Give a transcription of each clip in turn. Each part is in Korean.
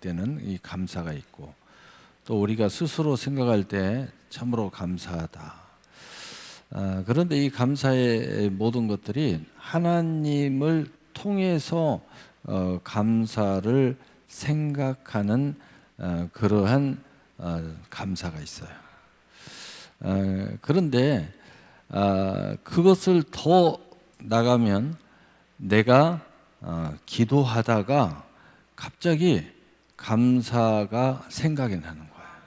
때는 이 감사가 있고, 또 우리가 스스로 생각할 때 참으로 감사하다. 그런데 이 감사의 모든 것들이 하나님을 통해서 감사를 생각하는 그러한 감사가 있어요. 그런데 그것을 더 나가면 내가 기도하다가 갑자기 감사가 생각이 나는 거야.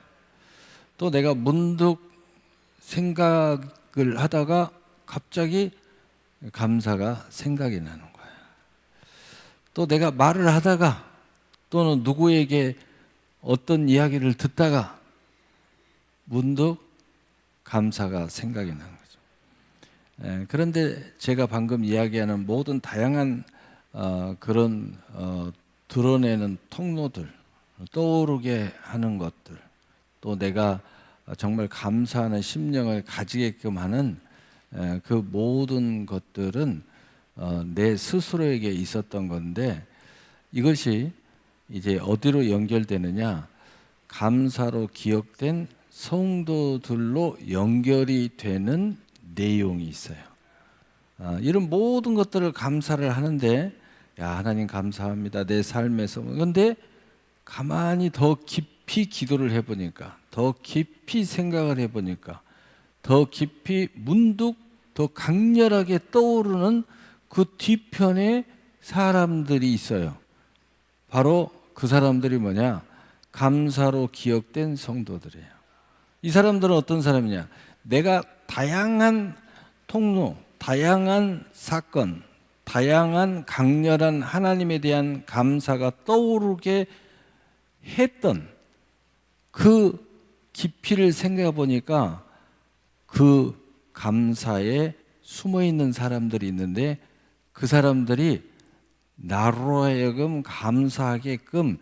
또 내가 문득 생각을 하다가 갑자기 감사가 생각이 나는 거야. 또 내가 말을 하다가 또는 누구에게 어떤 이야기를 듣다가 문득 감사가 생각이 나는 거죠. 그런데 제가 방금 이야기하는 모든 다양한 그런 드러내는 통로들, 떠오르게 하는 것들, 또 내가 정말 감사하는 심령을 가지게끔 하는 그 모든 것들은 내 스스로에게 있었던 건데, 이것이 이제 어디로 연결되느냐, 감사로 기억된 성도들로 연결이 되는 내용이 있어요. 이런 모든 것들을 감사를 하는데, 야, 하나님 감사합니다, 내 삶에서. 그런데 가만히 더 깊이 기도를 해보니까, 더 깊이 생각을 해보니까, 더 깊이 문득 더 강렬하게 떠오르는 그 뒤편에 사람들이 있어요. 바로 그 사람들이 뭐냐? 감사로 기억된 성도들이에요. 이 사람들은 어떤 사람이냐? 내가 다양한 통로, 다양한 사건, 다양한 강렬한 하나님에 대한 감사가 떠오르게 했던 그 깊이를 생각해 보니까 그 감사에 숨어 있는 사람들이 있는데, 그 사람들이 나로 하여금 감사하게끔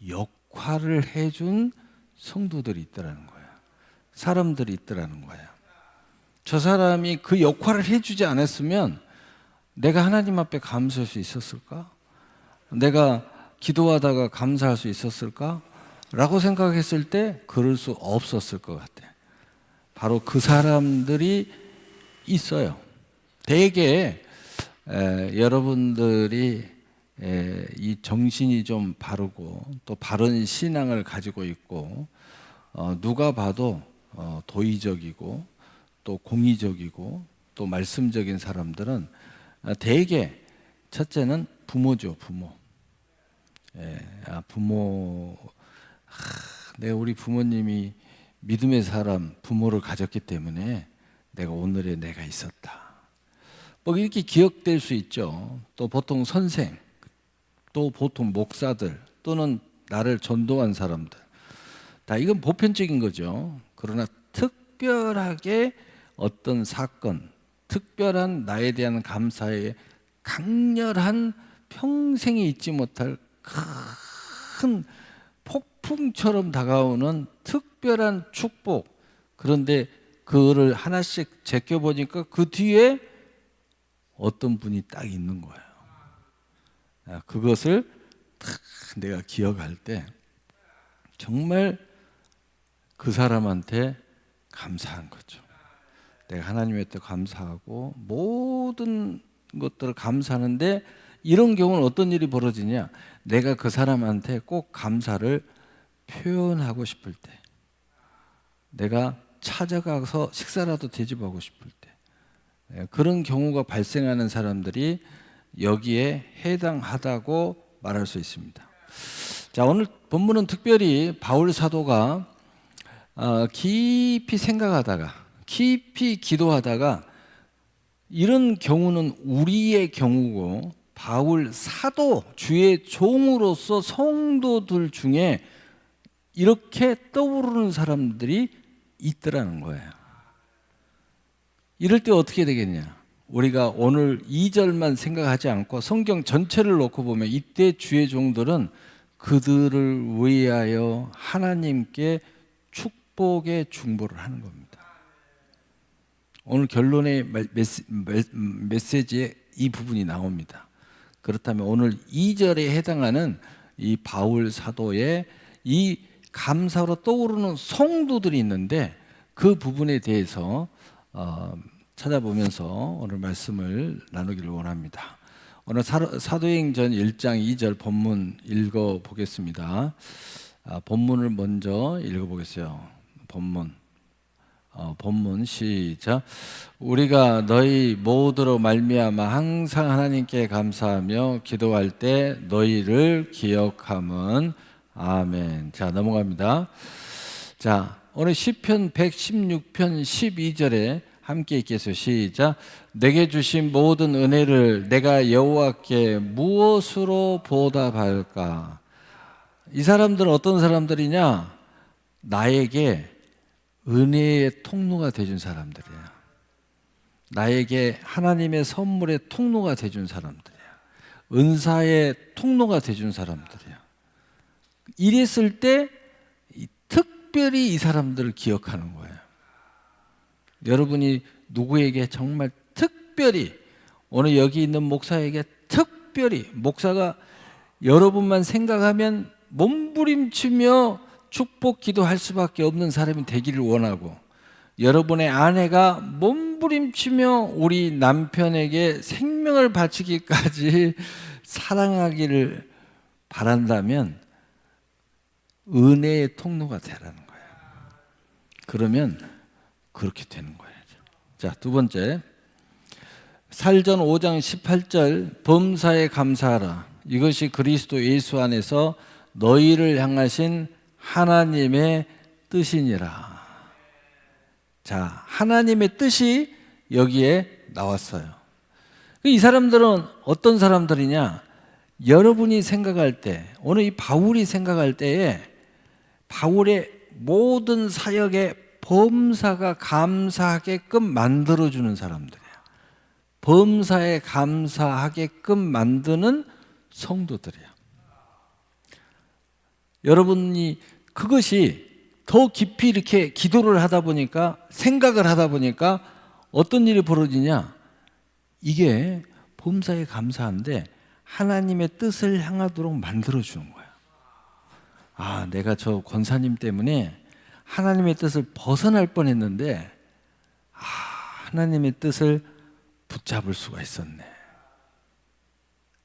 역할을 해준 성도들이 있더라는 거야. 사람들이 있더라는 거야. 저 사람이 그 역할을 해주지 않았으면 내가 하나님 앞에 감사할 수 있었을까? 내가 기도하다가 감사할 수 있었을까? 라고 생각했을 때 그럴 수 없었을 것 같아. 바로 그 사람들이 있어요. 대개 여러분들이 이 정신이 좀 바르고 또 바른 신앙을 가지고 있고, 누가 봐도 도의적이고 또 공의적이고 또 말씀적인 사람들은 대개 첫째는 부모죠. 부모. 내가 우리 부모님이 믿음의 사람, 부모를 가졌기 때문에 내가 오늘의 내가 있었다, 뭐 이렇게 기억될 수 있죠. 또 보통 선생, 또 보통 목사들, 또는 나를 전도한 사람들, 다 이건 보편적인 거죠. 그러나 특별하게 어떤 사건, 특별한 나에 대한 감사에 강렬한 평생에 잊지 못할 큰 폭풍처럼 다가오는 특별한 축복, 그런데 그거를 하나씩 제껴보니까 그 뒤에 어떤 분이 딱 있는 거예요. 그것을 딱 내가 기억할 때 정말 그 사람한테 감사한 거죠. 내가 하나님한테 감사하고 모든 것들을 감사하는데, 이런 경우는 어떤 일이 벌어지냐, 내가 그 사람한테 꼭 감사를 표현하고 싶을 때, 내가 찾아가서 식사라도 대접하고 싶을 때, 그런 경우가 발생하는 사람들이 여기에 해당하다고 말할 수 있습니다. 자, 오늘 본문은 특별히 바울 사도가 깊이 생각하다가, 깊이 기도하다가, 이런 경우는 우리의 경우고 바울 사도, 주의 종으로서 성도들 중에 이렇게 떠오르는 사람들이 있더라는 거예요. 이럴 때 어떻게 되겠냐? 우리가 오늘 2절만 생각하지 않고 성경 전체를 놓고 보면 이때 주의 종들은 그들을 위하여 하나님께 축복의 중보를 하는 겁니다. 오늘 결론의 메시지에 이 부분이 나옵니다. 그렇다면 오늘 2절에 해당하는 이 바울 사도의 이 감사로 떠오르는 성도들이 있는데 그 부분에 대해서 찾아보면서 오늘 말씀을 나누기를 원합니다. 오늘 사도행전 1장 2절 본문 읽어보겠습니다. 본문을 먼저 읽어보겠어요. 본문 시작. 우리가 너희 모두로 말미암아 항상 하나님께 감사하며 기도할 때 너희를 기억함은 아멘. 자, 넘어갑니다. 자, 오늘 시편 116편 12절에 함께 읽겠어요. 시작. 내게 주신 모든 은혜를 내가 여호와께 무엇으로 보답할까? 이 사람들은 어떤 사람들이냐? 나에게 은혜의 통로가 되준 사람들이에요. 나에게 하나님의 선물의 통로가 되준 사람들이에요. 은사의 통로가 되준 사람들이에요. 이랬을 때 특별히 이 사람들을 기억하는 거예요. 여러분이 누구에게 정말 특별히, 오늘 여기 있는 목사에게 특별히, 목사가 여러분만 생각하면 몸부림치며 축복 기도할 수밖에 없는 사람이 되기를 원하고, 여러분의 아내가 몸부림치며 우리 남편에게 생명을 바치기까지 사랑하기를 바란다면 은혜의 통로가 되라는 거예요. 그러면 그렇게 되는 거예요. 자, 두 번째, 살전 5장 18절 범사에 감사하라. 이것이 그리스도 예수 안에서 너희를 향하신 하나님의 뜻이니라. 자, 하나님의 뜻이 여기에 나왔어요. 이 사람들은 어떤 사람들이냐? 여러분이 생각할 때, 오늘 이 바울이 생각할 때에 바울의 모든 사역에 범사가 감사하게끔 만들어주는 사람들이에요. 범사에 감사하게끔 만드는 성도들이에요. 여러분이 그것이 더 깊이 이렇게 기도를 하다 보니까, 생각을 하다 보니까 어떤 일이 벌어지냐? 이게 범사에 감사한데 하나님의 뜻을 향하도록 만들어주는 거예요. 아, 내가 저 권사님 때문에 하나님의 뜻을 벗어날 뻔했는데 하나님의 뜻을 붙잡을 수가 있었네.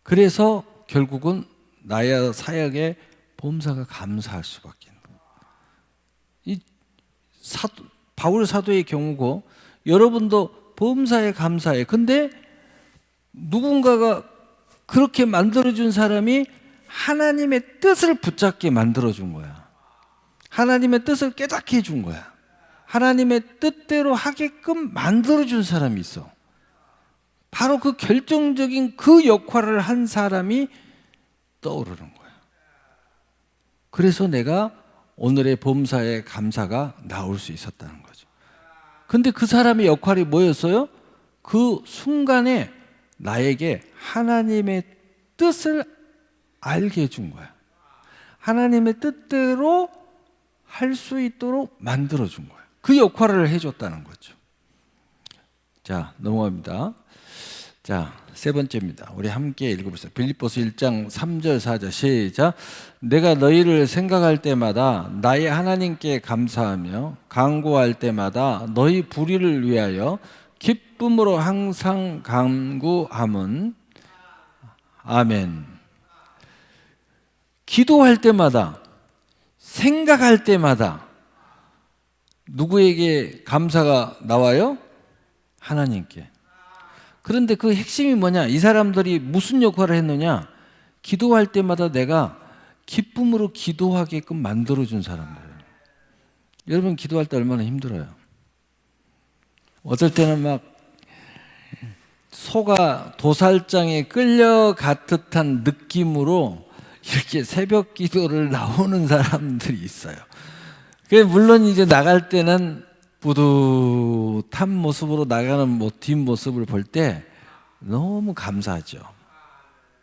그래서 결국은 나의 사역에 범사가 감사할 수밖에 없는 거예요. 이 바울 사도의 경우고 여러분도 범사에 감사해. 근데 누군가가 그렇게 만들어준 사람이 하나님의 뜻을 붙잡게 만들어준 거야. 하나님의 뜻을 깨닫게 해준 거야. 하나님의 뜻대로 하게끔 만들어준 사람이 있어. 바로 그 결정적인 그 역할을 한 사람이 떠오르는 거야. 그래서 내가 오늘의 범사에 감사가 나올 수 있었다는 거죠. 근데 그 사람의 역할이 뭐였어요? 그 순간에 나에게 하나님의 뜻을 알게 해준 거야. 하나님의 뜻대로 할 수 있도록 만들어준 거야. 그 역할을 해줬다는 거죠. 자, 넘어갑니다. 자, 세 번째입니다. 우리 함께 읽어보세요. 빌립보서 1장 3절 4절 시작. 내가 너희를 생각할 때마다 나의 하나님께 감사하며 간구할 때마다 너희 불의를 위하여 기쁨으로 항상 간구함은 아멘. 기도할 때마다, 생각할 때마다 누구에게 감사가 나와요? 하나님께. 그런데 그 핵심이 뭐냐? 이 사람들이 무슨 역할을 했느냐? 기도할 때마다 내가 기쁨으로 기도하게끔 만들어준 사람들이에요. 여러분 기도할 때 얼마나 힘들어요? 어떨 때는 막 소가 도살장에 끌려갔 듯한 느낌으로 이렇게 새벽 기도를 나오는 사람들이 있어요. 물론 이제 나갈 때는 뿌듯한 모습으로 나가는 뒷모습을 볼 때 너무 감사하죠.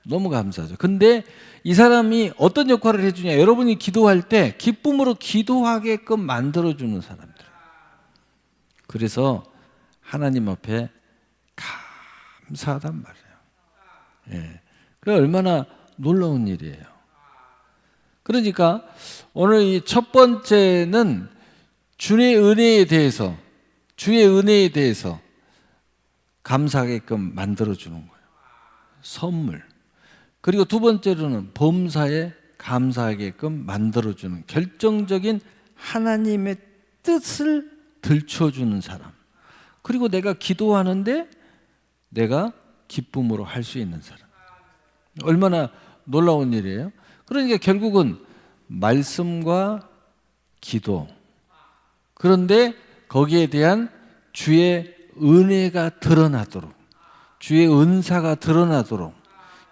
너무 감사하죠. 근데 이 사람이 어떤 역할을 해주냐? 여러분이 기도할 때 기쁨으로 기도하게끔 만들어주는 사람들. 그래서 하나님 앞에 감사하단 말이에요. 예. 그 얼마나 놀라운 일이에요. 그러니까 오늘 이 첫 번째는 주의 은혜에 대해서 감사하게끔 만들어주는 거예요. 선물. 그리고 두 번째로는 범사에 감사하게끔 만들어주는 결정적인 하나님의 뜻을 들춰주는 사람. 그리고 내가 기도하는데 내가 기쁨으로 할 수 있는 사람. 얼마나 놀라운 일이에요. 그러니까 결국은 말씀과 기도, 그런데 거기에 대한 주의 은혜가 드러나도록, 주의 은사가 드러나도록,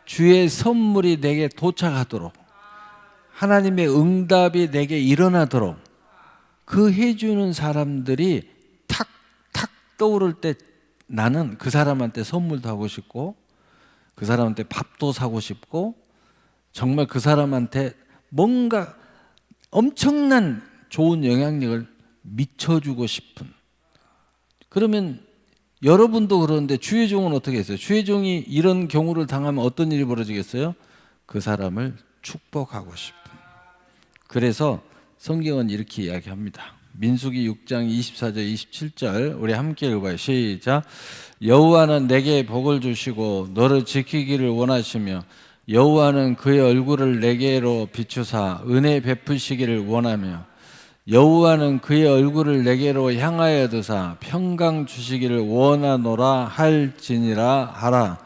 주의 선물이 내게 도착하도록, 하나님의 응답이 내게 일어나도록 그 해주는 사람들이 탁탁 떠오를 때 나는 그 사람한테 선물도 하고 싶고, 그 사람한테 밥도 사고 싶고, 정말 그 사람한테 뭔가 엄청난 좋은 영향력을 미쳐주고 싶은. 그러면 여러분도 그러는데 주의 종은 어떻게 했어요? 주의 종이 이런 경우를 당하면 어떤 일이 벌어지겠어요? 그 사람을 축복하고 싶은. 그래서 성경은 이렇게 이야기합니다. 민수기 6장 24절 27절 우리 함께 읽어봐요. 시작. 여호와는 내게 복을 주시고 너를 지키기를 원하시며 여호와는 그의 얼굴을 내게로 비추사 은혜 베푸시기를 원하며 여호와는 그의 얼굴을 내게로 향하여 드사 평강 주시기를 원하노라 할지니라 하라.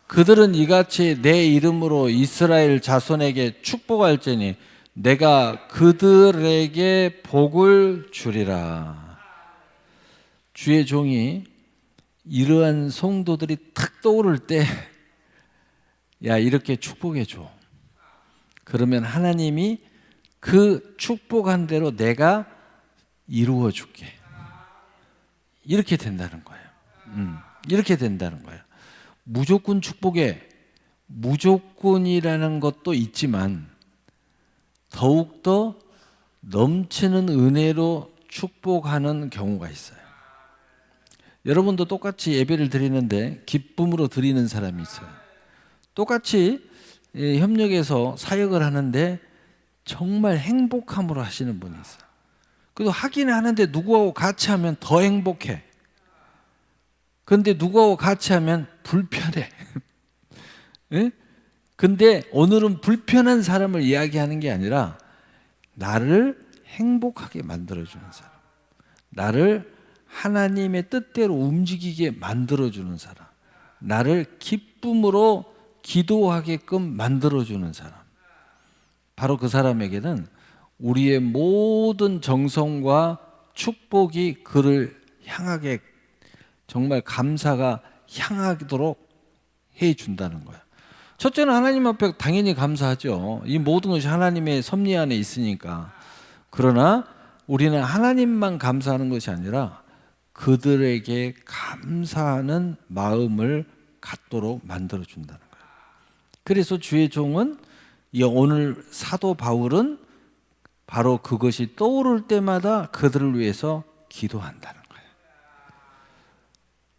그들은 이같이 내 이름으로 이스라엘 자손에게 축복할지니 내가 그들에게 복을 주리라. 주의 종이 이러한 성도들이 탁 떠오를 때 야, 이렇게 축복해 줘. 그러면 하나님이 그 축복한 대로 내가 이루어 줄게. 이렇게 된다는 거예요. 이렇게 된다는 거예요. 무조건 축복에 무조건이라는 것도 있지만 더욱더 넘치는 은혜로 축복하는 경우가 있어요. 여러분도 똑같이 예배를 드리는데 기쁨으로 드리는 사람이 있어요. 똑같이 협력해서 사역을 하는데 정말 행복함으로 하시는 분이 있어요. 그래도 하긴 하는데 누구하고 같이 하면 더 행복해. 그런데 누구하고 같이 하면 불편해. 예? 근데 오늘은 불편한 사람을 이야기하는 게 아니라 나를 행복하게 만들어주는 사람, 나를 하나님의 뜻대로 움직이게 만들어주는 사람, 나를 기쁨으로 기도하게끔 만들어주는 사람, 바로 그 사람에게는 우리의 모든 정성과 축복이 그를 향하게 정말 감사가 향하도록 해준다는 거예요. 첫째는 하나님 앞에 당연히 감사하죠. 이 모든 것이 하나님의 섭리 안에 있으니까. 그러나 우리는 하나님만 감사하는 것이 아니라 그들에게 감사하는 마음을 갖도록 만들어준다는 거예요. 그래서 주의 종은 오늘 사도 바울은 바로 그것이 떠오를 때마다 그들을 위해서 기도한다는 거예요.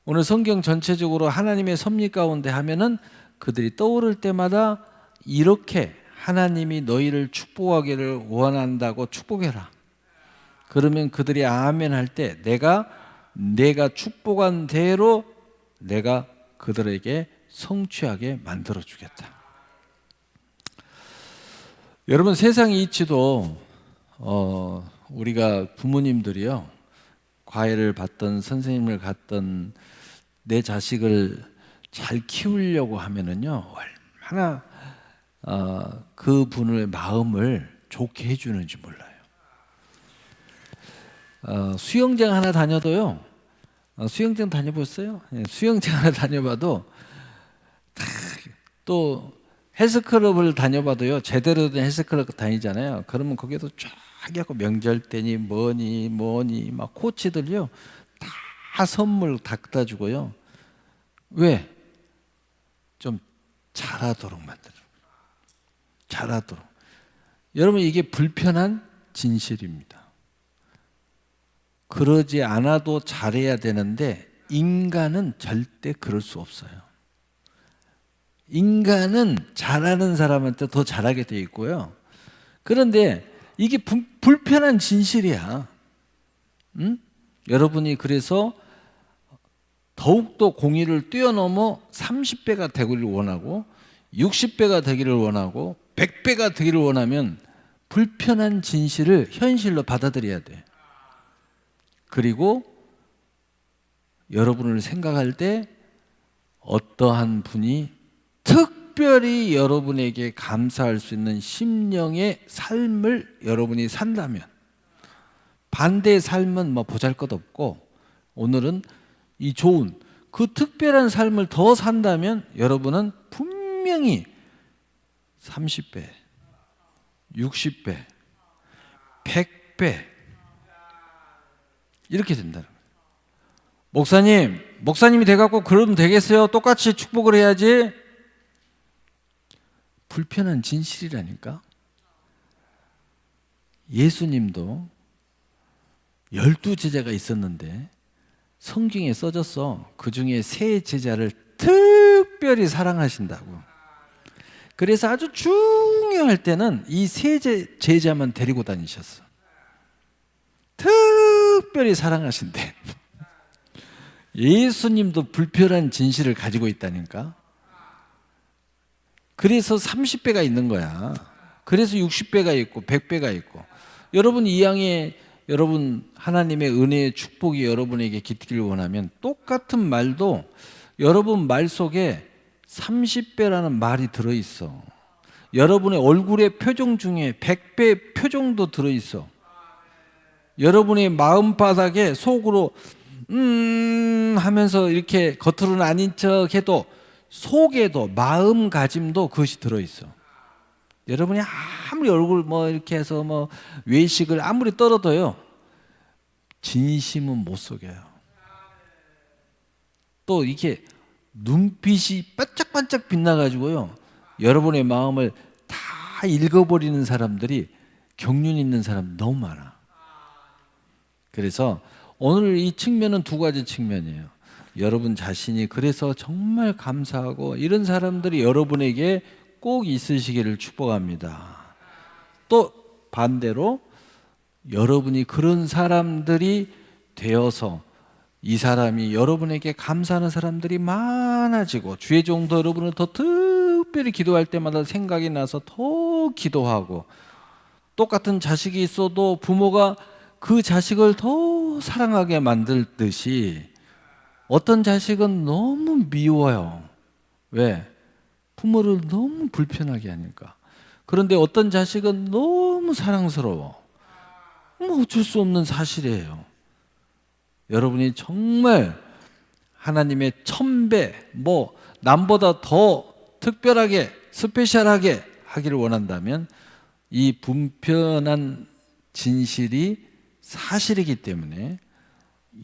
오늘 성경 전체적으로 하나님의 섭리 가운데 하면은 그들이 떠오를 때마다 이렇게 하나님이 너희를 축복하기를 원한다고 축복해라. 그러면 그들이 아멘 할 때 내가 축복한 대로 내가 그들에게 성취하게 만들어 주겠다. 여러분 세상 이치도 우리가 부모님들이요 과외를 받던 선생님을 갔던 내 자식을 잘 키우려고 하면은요 얼마나 그 분의 마음을 좋게 해주는지 몰라요. 수영장 하나 다녀도요. 수영장 다녀봤어요? 수영장 하나 다녀봐도 또 헬스클럽을 다녀봐도요. 제대로 된 헬스클럽 다니잖아요. 그러면 거기에도 쫙 하고 명절 때니 뭐니 막 코치들요 다 선물 갖다 주고요. 왜? 좀 잘하도록 만들어. 잘하도록. 여러분 이게 불편한 진실입니다. 그러지 않아도 잘해야 되는데 인간은 절대 그럴 수 없어요. 인간은 잘하는 사람한테 더 잘하게 돼 있고요. 그런데 이게 불편한 진실이야. 응? 여러분이 그래서 더욱더 공의를 뛰어넘어 30배가 되기를 원하고 60배가 되기를 원하고 100배가 되기를 원하면 불편한 진실을 현실로 받아들여야 돼. 그리고 여러분을 생각할 때 어떠한 분이 특별히 여러분에게 감사할 수 있는 심령의 삶을 여러분이 산다면, 반대의 삶은 뭐 보잘것없고 오늘은 이 좋은 그 특별한 삶을 더 산다면 여러분은 분명히 30배, 60배, 100배 이렇게 된다는 거예요. 목사님이 돼갖고 그러면 되겠어요? 똑같이 축복을 해야지. 불편한 진실이라니까. 예수님도 12제자가 있었는데 성경에 써졌어. 그 중에 3제자를 특별히 사랑하신다고. 그래서 아주 중요할 때는 이 3제자만 데리고 다니셨어. 특별히 사랑하신대. 예수님도 불편한 진실을 가지고 있다니까. 그래서 30배가 있는 거야. 그래서 60배가 있고 100배가 있고. 여러분 이 양에 여러분 하나님의 은혜의 축복이 여러분에게 깃들기를 원하면 똑같은 말도 여러분 말 속에 30배라는 말이 들어있어. 여러분의 얼굴의 표정 중에 100배 표정도 들어있어. 여러분의 마음바닥에 속으로 하면서 이렇게 겉으로는 아닌 척 해도 속에도 마음가짐도 그것이 들어있어. 여러분이 아무리 얼굴 뭐 이렇게 해서 뭐 외식을 아무리 떨어도요, 진심은 못 속여요. 또 이렇게 눈빛이 반짝반짝 빛나가지고요, 여러분의 마음을 다 읽어버리는 사람들이 경륜 있는 사람 너무 많아. 그래서 오늘 이 측면은 2가지 측면이에요. 여러분 자신이 그래서 정말 감사하고 이런 사람들이 여러분에게 꼭 있으시기를 축복합니다. 또 반대로 여러분이 그런 사람들이 되어서 이 사람이 여러분에게 감사하는 사람들이 많아지고 주의 종도 여러분을 더 특별히 기도할 때마다 생각이 나서 더 기도하고, 똑같은 자식이 있어도 부모가 그 자식을 더 사랑하게 만들듯이 어떤 자식은 너무 미워요. 왜? 부모를 너무 불편하게 하니까. 그런데 어떤 자식은 너무 사랑스러워. 뭐 어쩔 수 없는 사실이에요. 여러분이 정말 하나님의 1000배, 뭐 남보다 더 특별하게 스페셜하게 하기를 원한다면 이 불편한 진실이 사실이기 때문에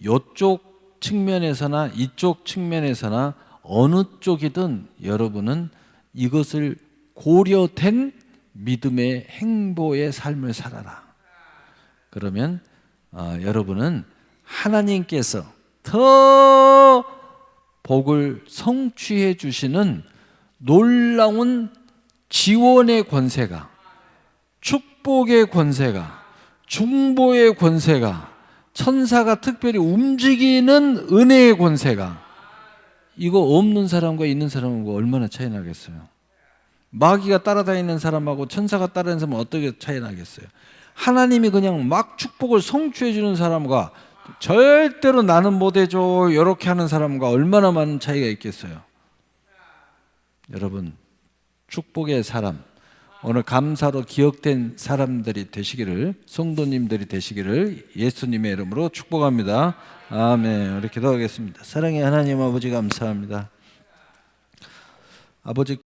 이쪽 측면에서나 이쪽 측면에서나 어느 쪽이든 여러분은 이것을 고려된 믿음의 행보의 삶을 살아라. 그러면 여러분은 하나님께서 더 복을 성취해 주시는 놀라운 지원의 권세가, 축복의 권세가, 중보의 권세가, 천사가 특별히 움직이는 은혜의 권세가, 이거 없는 사람과 있는 사람하고 얼마나 차이 나겠어요? 마귀가 따라다니는 사람하고 천사가 따라다니는 사람은 어떻게 차이 나겠어요? 하나님이 그냥 막 축복을 성취해 주는 사람과 절대로 나는 못해줘 이렇게 하는 사람과 얼마나 많은 차이가 있겠어요? 여러분, 축복의 사람, 오늘 감사로 기억된 사람들이 되시기를, 성도님들이 되시기를 예수님의 이름으로 축복합니다. 아멘. 우리 기도하겠습니다. 사랑의 하나님 아버지 감사합니다. 아버지